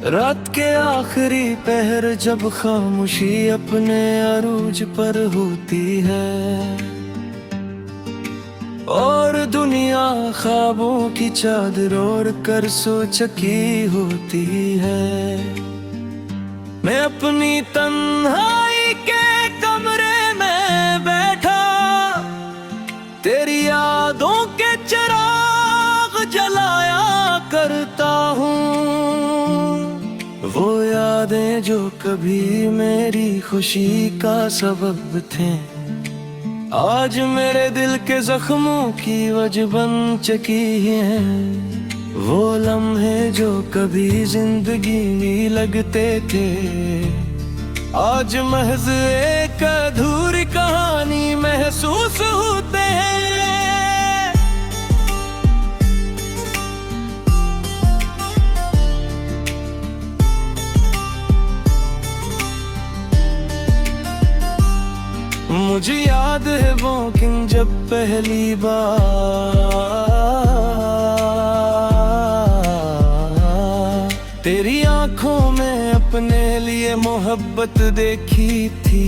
रात के आखिरी पहर जब खामोशी अपने अरूज पर होती है और दुनिया ख्वाबों की चादर ओढ़ कर सो चकी होती है, मैं अपनी तन्हाई के कमरे में बैठा तेरी यादों के चिराग जलाया करता हूँ। वो यादें जो कभी मेरी खुशी का सबब थे, आज मेरे दिल के जख्मों की वजह बन चुकी हैं। वो लम्हे जो कभी जिंदगी लगते थे, आज महज एक अधूरी कहानी महसूस होते हैं। मुझे याद है वो दिन जब पहली बार तेरी आंखों में अपने लिए मोहब्बत देखी थी।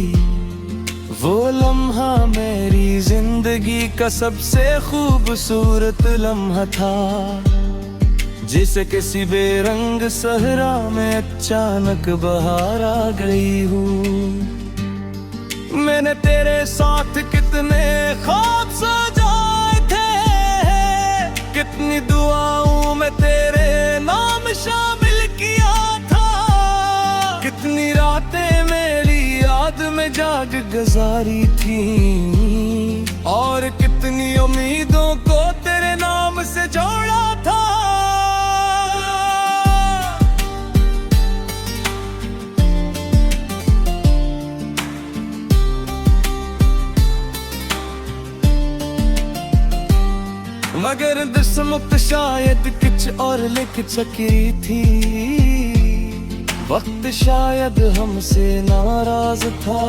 वो लम्हा मेरी जिंदगी का सबसे खूबसूरत लम्हा था, जिसे किसी बेरंग सहरा में अचानक बहार आ गई हूँ। मैंने तेरे साथ कितने ख्वाब सजाए थे, कितनी दुआओं में तेरे नाम शामिल किया था, कितनी रातें मेरी याद में जाग गुजारी थी और कितनी उम्मीदों को तेरे नाम से जोड़ा था। मगर दुस्मुक्त शायद कुछ और लिख सकी थी, वक्त शायद हमसे नाराज था,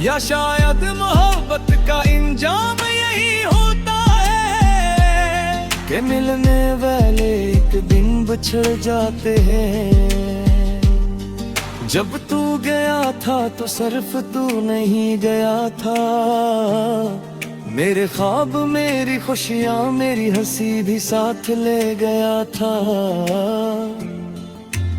या शायद मोहब्बत का इंजाम यही होता है कि मिलने वाले एक दिन बिछड़ जाते हैं। जब तू गया था तो सिर्फ तू नहीं गया था, मेरे ख्वाब मेरी खुशियाँ मेरी हंसी भी साथ ले गया था।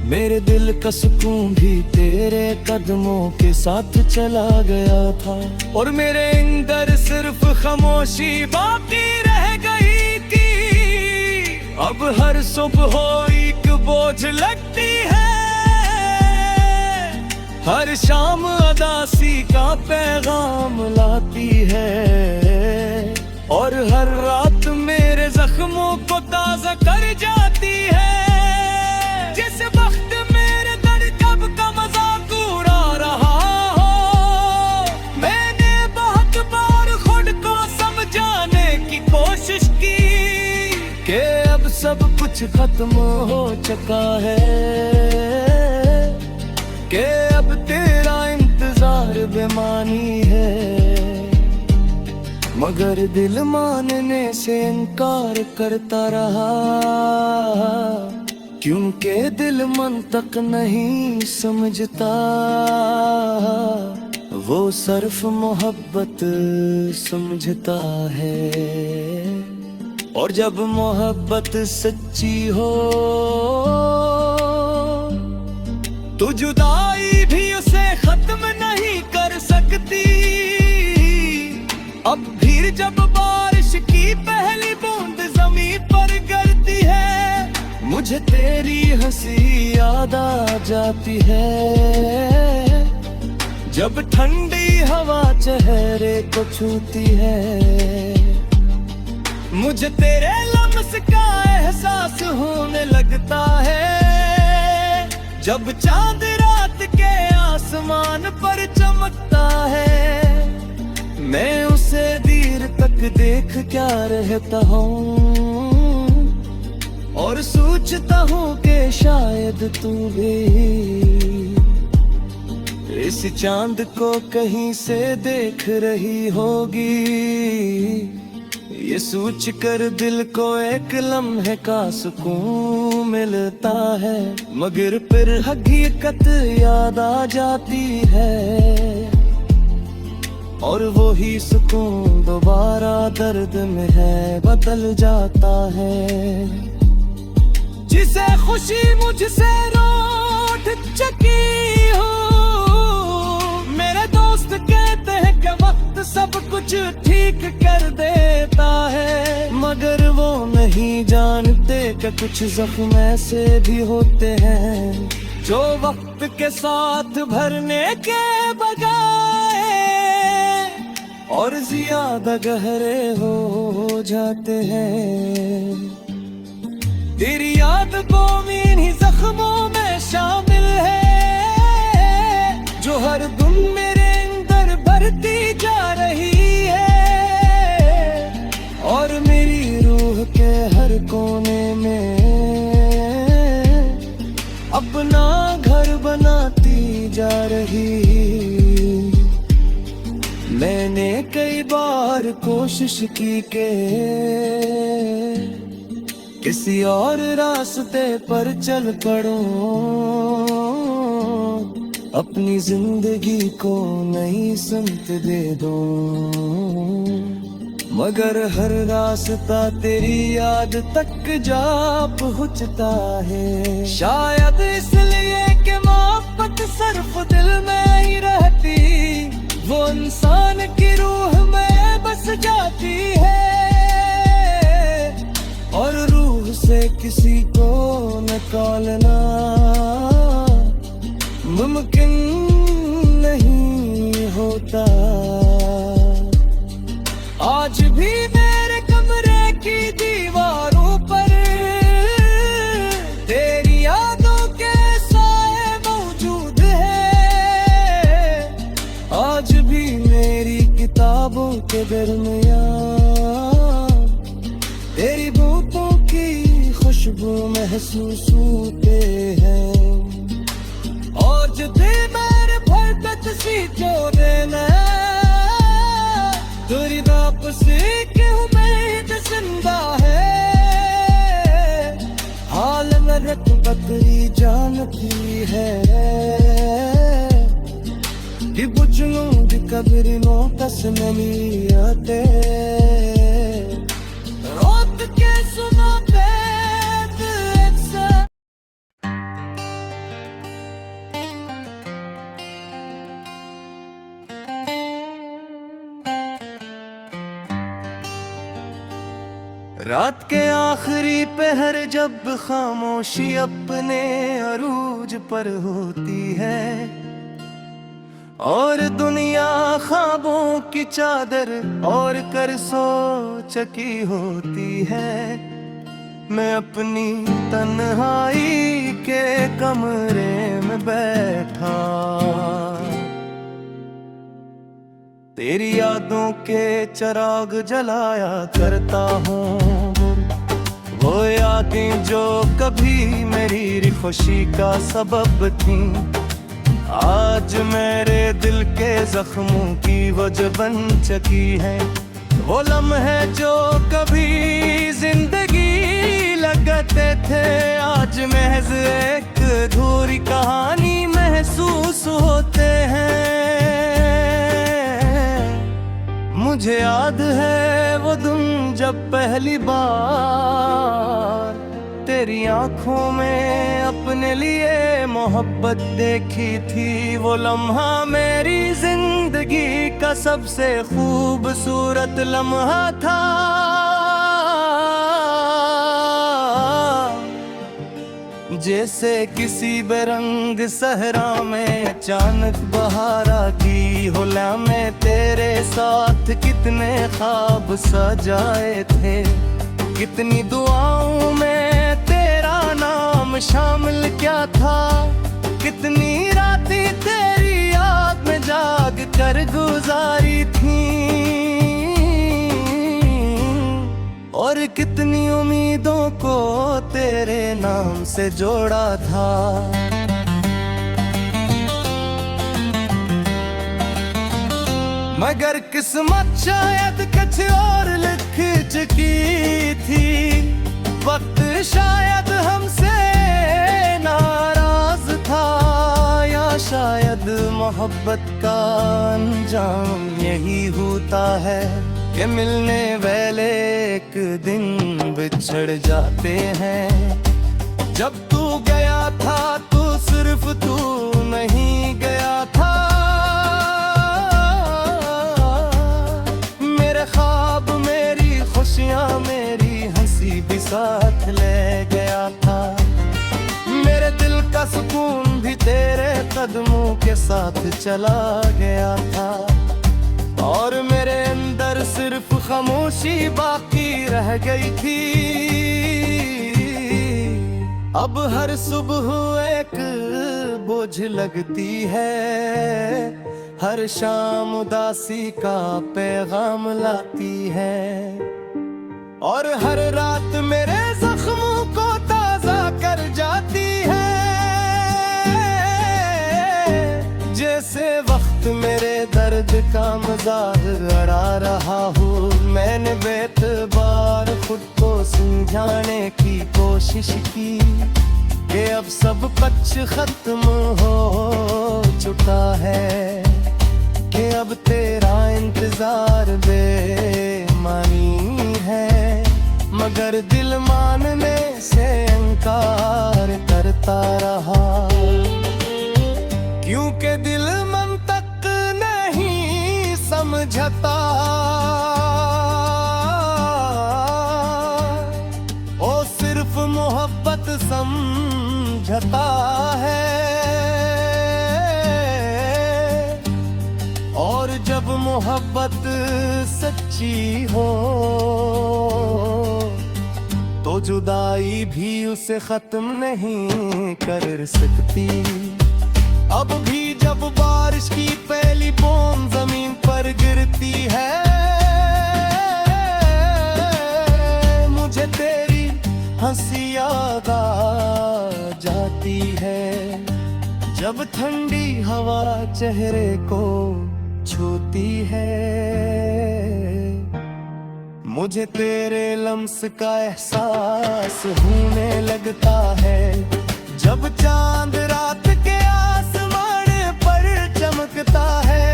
मेरे दिल का सुकून भी तेरे कदमों के साथ चला गया था, और मेरे अंदर सिर्फ खामोशी बाकी रह गई थी। अब हर सुबह एक बोझ लगती है, हर शाम उदासी का पैगाम लाती है, और हर रात मेरे जख्मों को ताज़ा कर जाती है। जिस वक्त मेरे दर्द कब का मजाक उड़ा रहा हो, मैंने बहुत बार खुद को समझाने की कोशिश की कि अब सब कुछ खत्म हो चुका है, कि अब तेरा इंतजार बेमानी है। मगर दिल मानने से इनकार करता रहा, क्योंकि दिल मन तक नहीं समझता। वो सिर्फ मोहब्बत समझता है, और जब मोहब्बत सच्ची हो तो जुदाई भी उसे खत्म नहीं कर सकती। अब फिर जब बारिश की पहली बूंद जमीन पर गिरती है, मुझे तेरी हंसी याद आ जाती है। जब ठंडी हवा चेहरे को छूती है, मुझे तेरे लम्स का एहसास होने लगता है। जब चांद रात के आसमान पर चमकता है, मैं उसे देर तक देख क्या रहता हूँ, और सोचता हूँ कि शायद तू भी इस चांद को कहीं से देख रही होगी। ये सोच कर दिल को एक लम्हे का सुकून मिलता है, मगर फिर हकीकत याद आ जाती है। और वो ही सुकून दोबारा दर्द में है बदल जाता है। जिसे खुशी मुझसे रूठ चुकी हो, मेरे दोस्त कहते हैं कि वक्त सब कुछ ठीक कर देता है, मगर वो नहीं जानते कि कुछ जख्म ऐसे भी होते हैं जो वक्त के साथ भरने के बजाय और ज्यादा गहरे हो जाते हैं। तेरी याद को इन्हीं जख्मों में शामिल है, जो हर दिन मेरे अंदर बढ़ती जा रही है और मेरी रूह के हर कोने में अपना घर बनाती जा रही। मैंने कई बार कोशिश की के किसी और रास्ते पर चल पड़ूं, अपनी जिंदगी को नई समत दे दूं, मगर हर रास्ता तेरी याद तक जा पहुंचता है। शायद इसलिए कि मोहब्बत सिर्फ दिल में ही रहती, वो इंसान की रूह में बस जाती है और रूह से किसी को निकालना मुमकिन नहीं होता। आज भी मेरे कमरे की दीवारों पर तेरी यादों के साए मौजूद है। आज भी मेरी किताबों के दरमियान तेरी बूतों की खुशबू महसूस होते हैं। और जितने मेरे फरकत सी जो देना तेरी वापसी की उम्मीद जिंदा है। हाल में रख बकरी जानती है कि बुझलूंगी कब्र नो कस नहीं आते। रोक के सुना रात के आखिरी पहर जब खामोशी अपने अरूज पर होती है और दुनिया ख्वाबों की चादर और कर सो चकी होती है। मैं अपनी तन्हाई के कमरे में बैठा तेरी यादों के चिराग जलाया करता हूँ। वो यादें जो कभी मेरी खुशी का सबब थी, आज मेरे दिल के जख्मों की वजह बन चुकी है। वो लम्हे जो कभी जिंदगी लगते थे, आज महज एक अधूरी कहानी महसूस होते हैं। मुझे याद है वो दिन जब पहली बार तेरी आंखों में अपने लिए मोहब्बत देखी थी। वो लम्हा मेरी जिंदगी का सबसे खूबसूरत लम्हा था। जैसे किसी बेरंग सहरा में अचानक बहार आ गई। होला में तेरे साथ कितने ख्वाब सजाए थे, कितनी दुआओं में तेरा नाम शामिल क्या था। कितनी रातें तेरी याद में जाग कर गुजारी थी और कितनी उम्मीदों को तेरे नाम से जोड़ा था। मगर किस्मत शायद कुछ और लिख चुकी थी। वक्त शायद हमसे मोहब्बत का अंजाम यही होता है कि मिलने वाले एक दिन बिछड़ जाते हैं। जब तू गया था तो सिर्फ तू नहीं गया था, मेरे ख्वाब मेरी खुशियाँ मेरी हंसी भी साथ ले गया था। मेरे दिल का सुकून भी तेरे कदमों के साथ चला गया था, और मेरे अंदर सिर्फ खामोशी बाकी रह गई थी। अब हर सुबह एक बोझ लगती है, हर शाम उदासी का पैगाम लाती है, और हर रात मेरे जख्मों को ताजा कर जाती है। जैसे वक्त मेरे दर्द का मजाक अड़ा रहा हूँ, मैंने बेतबार खुद को समझाने की कोशिश की कि अब सब कुछ खत्म हो चुका है, कि अब तेरा इंतजार बेमानी है। मगर दिल मानने से इनकार करता रहा, क्योंकि दिल मंतक नहीं समझता। ओ सिर्फ मोहब्बत समझता है, और जब मोहब्बत सच्ची हो तो जुदाई भी उसे खत्म नहीं कर सकती। अब भी जब बारिश की पहली बूंद जमीन पर गिरती है, मुझे तेरी हंसी याद आ जाती है। जब ठंडी हवा चेहरे को छूती है, मुझे तेरे लम्स का एहसास होने लगता है। जब चांद रात के आसमान पर चमकता है,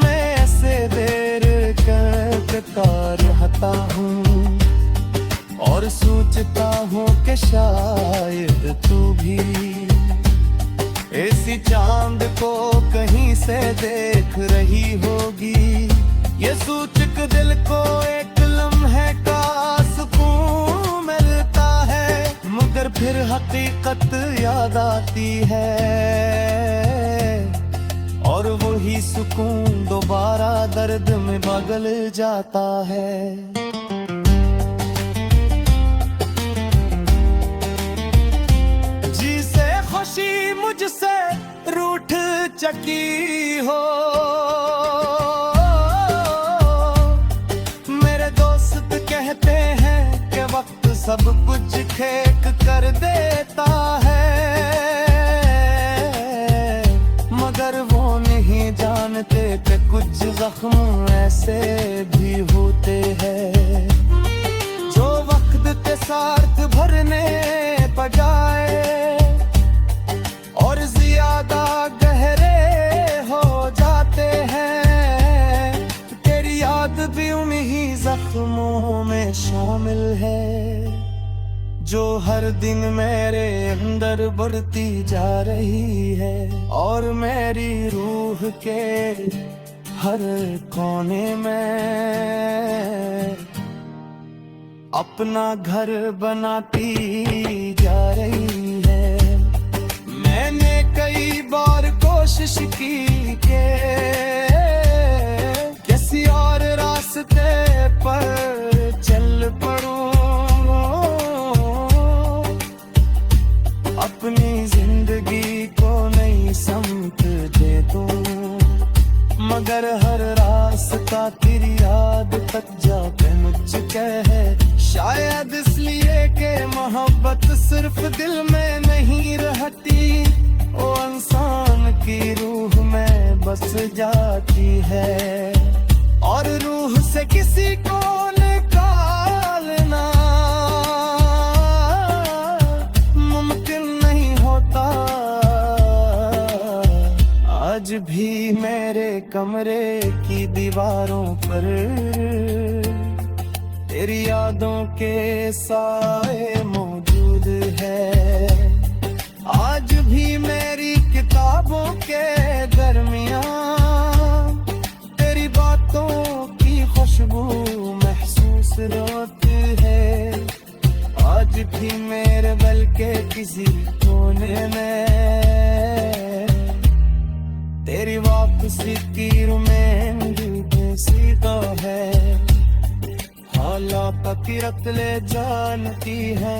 मैं ऐसे देर करता रहता हूँ, और सोचता हूँ कि शायद तू भी इसी चांद को कहीं से देख रही होगी। ये सूचक दिल को एक लम्हे का सुकून मिलता है, मगर फिर हकीकत याद आती है, और वही सुकून दोबारा दर्द में बदल जाता है। जिसे खुशी मुझसे रूठ चकी हो, मेरे दोस्त कहते हैं कि वक्त सब कुछ फेंक कर देता है, मगर वो नहीं जानते कि कुछ जख्म ऐसे भी होते हैं जो वक्त के साथ भरने बजाए और ज्यादा गहरे हो जाते हैं। तेरी याद भी उन्हीं जख्मों में शामिल है जो हर दिन मेरे अंदर बढ़ती जा रही है, और मेरी रूह के हर कोने में अपना घर बनाती जा रही है। मैंने कई बार कोशिश की कि किसी और रास्ते पर चल पड़ूं, अपनी जिंदगी को नई समत दे दूं, मगर हर रास्ता तेरी याद तक जाके मुझके है। शायद इसलिए कि मोहब्बत सिर्फ दिल में नहीं रहती, वो इंसान की रूह में बस जाती है, और रूह से किसी को निकालना मुमकिन नहीं होता। आज भी मेरे कमरे की दीवारों पर तेरी यादों के साए मौजूद है। आज भी मेरी किताबों के दरमियान तेरी बातों की खुशबू महसूस होती है। आज भी मेरे बल के किसी कोने में तेरी वापसी की उम्मीद सीधा है। हालात की रत ले जानती है